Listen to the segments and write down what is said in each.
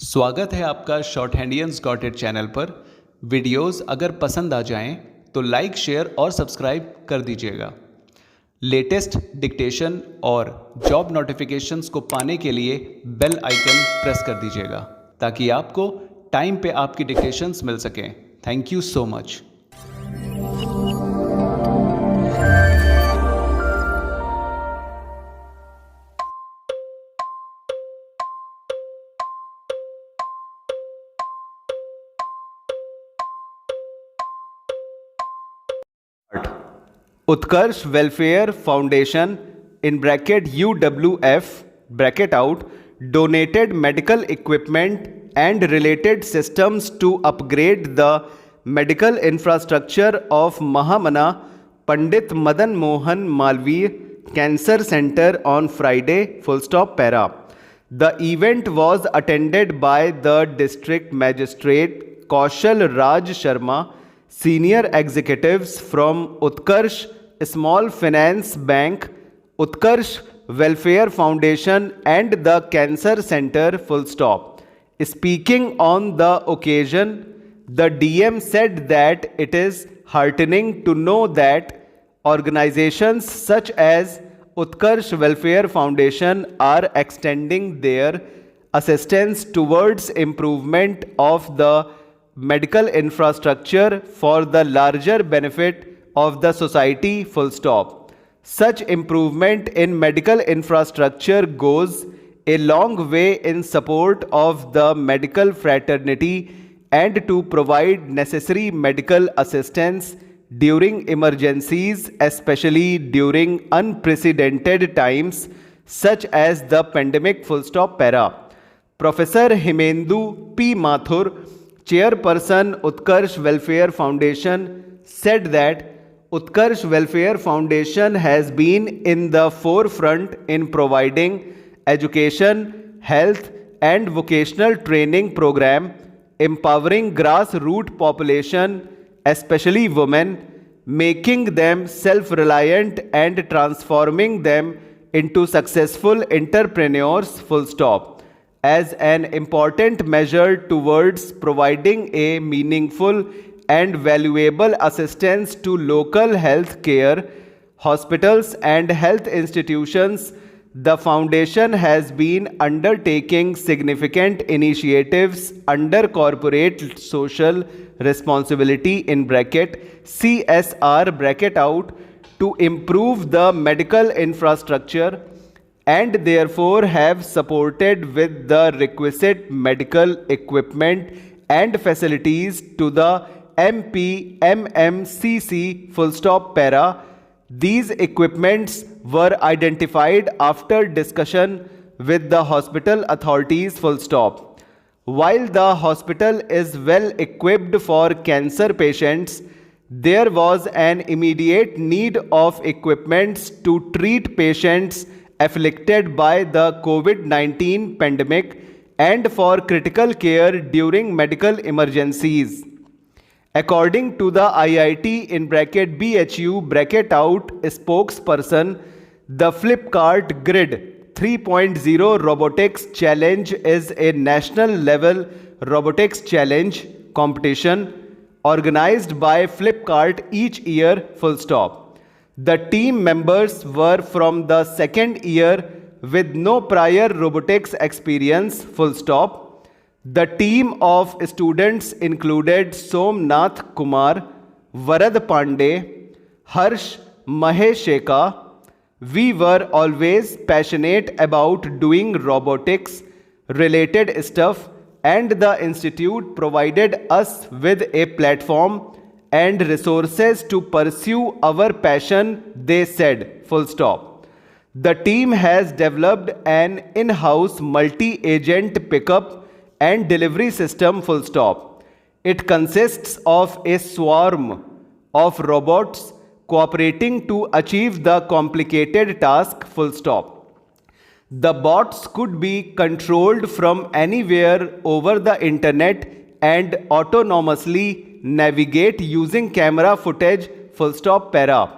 स्वागत है आपका शॉर्ट हैंडियंस गॉट इट चैनल पर। वीडियोस अगर पसंद आ जाएं तो लाइक, शेयर और सब्सक्राइब कर दीजिएगा। लेटेस्ट डिक्टेशन और जॉब नोटिफिकेशंस को पाने के लिए बेल आइकन प्रेस कर दीजिएगा ताकि आपको टाइम पे आपकी डिक्टेशंस मिल सकें। Thank you so much. Utkarsh Welfare Foundation in bracket UWF bracket out donated medical equipment and related systems to upgrade the medical infrastructure of Mahamana Pandit Madan Mohan Malviya Cancer Center on Friday. Para. The event was attended by the district magistrate Kaushal Raj Sharma, senior executives from Utkarsh Small Finance Bank, Utkarsh Welfare Foundation and the Cancer Center. Speaking on the occasion, the DM said that it is heartening to know that organizations such as Utkarsh Welfare Foundation are extending their assistance towards improvement of the medical infrastructure for the larger benefit of the society. Such improvement in medical infrastructure goes a long way in support of the medical fraternity and to provide necessary medical assistance during emergencies, especially during unprecedented times such as the pandemic. Para. Professor Himendu P. Mathur, Chairperson Utkarsh Welfare Foundation, said that Utkarsh Welfare Foundation has been in the forefront in providing education, health and vocational training program, empowering grassroots population, especially women, making them self-reliant and transforming them into successful entrepreneurs. As an important measure towards providing a meaningful and valuable assistance to local health care, hospitals and health institutions, the foundation has been undertaking significant initiatives under corporate social responsibility in bracket CSR bracket out to improve the medical infrastructure and therefore have supported with the requisite medical equipment and facilities to the MPMMCC. Para. These equipments were identified after discussion with the hospital authorities. While the hospital is well equipped for cancer patients, there was an immediate need of equipments to treat patients afflicted by the COVID-19 pandemic and for critical care during medical emergencies. According to the IIT in bracket BHU bracket out spokesperson, the Flipkart Grid 3.0 Robotics Challenge is a national level robotics challenge competition organized by Flipkart each year. The team members were from the second year with no prior robotics experience. The team of students included Somnath Kumar, Varad Pandey, Harsh Mahesheka. We were always passionate about doing robotics related stuff and the institute provided us with a platform and resources to pursue our passion, they said. The team has developed an in-house multi-agent pickup and delivery system. It consists of a swarm of robots cooperating to achieve the complicated task. The bots could be controlled from anywhere over the internet and autonomously navigate using camera footage. Para.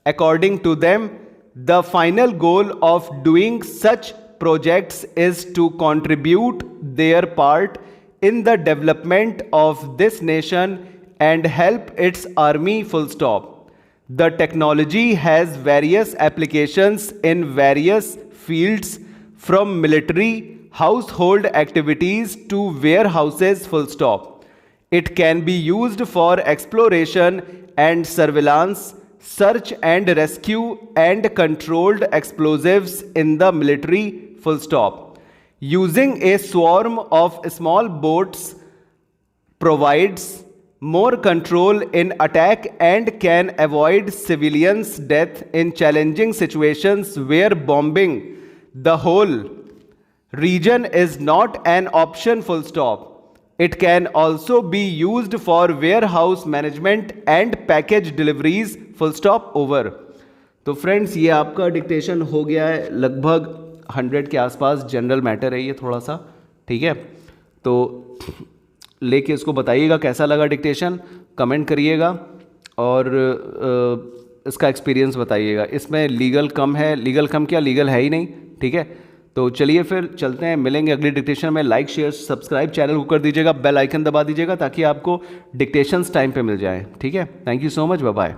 According to them, the final goal of doing such projects is to contribute their part in the development of this nation and help its army, full stop. The technology has various applications in various fields from military, household activities to warehouses, full stop. It can be used for exploration and surveillance, search and rescue, and controlled explosives in the military, full stop. Using a swarm of small boats provides more control in attack and can avoid civilians' death in challenging situations where bombing the whole region is not an option, full stop. It can also be used for warehouse management and package deliveries, full stop, over. तो friends ये आपका dictation हो गया है, लगभग 100 के आसपास general matter है ये थोड़ा सा, ठीक है। तो लेके इसको बताइएगा कैसा लगा डिक्टेशन, कमेंट करिएगा और इसका एक्सपीरियंस बताइएगा। इसमें लीगल कम है, लीगल कम क्या, लीगल है ही नहीं, ठीक है। तो चलिए फिर चलते हैं, मिलेंगे अगली डिक्टेशन में। लाइक शेयर सब्सक्राइब चैनल को कर दीजिएगा, बेल आइकन दबा दीजिएगा ताकि आपको डिक्टेशंस टाइम पे मिल जाए, ठीक है। Thank you so much, bye bye.